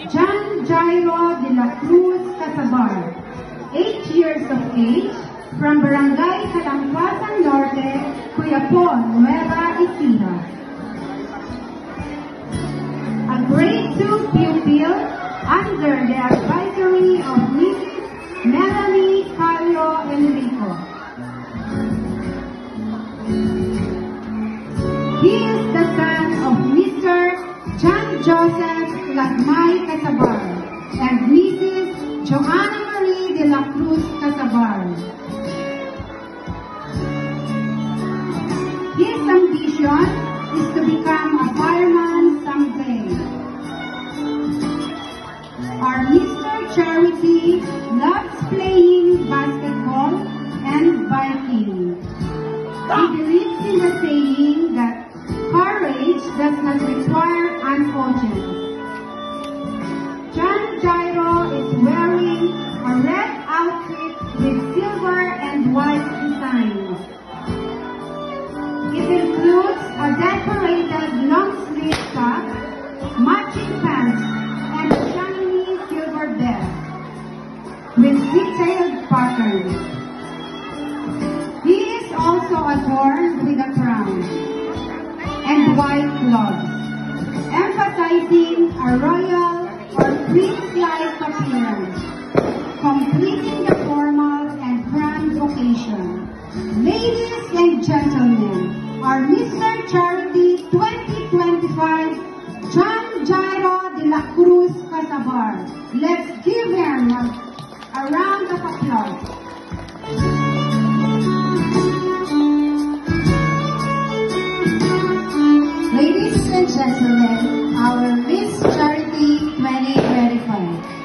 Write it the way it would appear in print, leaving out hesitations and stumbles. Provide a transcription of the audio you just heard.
John Jairo de la Cruz Casabar, 8 years of age, from Barangay Kalampasan Norte, Cuyapon, Nueva Ecija. A grade 2 pupil under the advisory of Mrs. Melanie Carlo Enrico. He is the son of Mr. John Joseph Lagmay Casabar and Mrs. Joanna Marie de la Cruz Casabar. His ambition is to become a fireman someday. Our Mr. Charity loves playing basketball and biking. He believes in the saying that courage does not require an audience. John Jairo is wearing a red outfit with silver and white designs. It includes a decorated long-sleeve top, matching pants, and a shiny silver vest with detailed patterns. He is also adorned with a crown and white gloves, emphasizing a royal or prince-like appearance, completing the formal and grand occasion. Ladies and gentlemen, our Mr. Charity 2025, John Jairo de la Cruz Casabar. Let's give him a round of applause. Ladies and gentlemen, our Miss Charity 2025.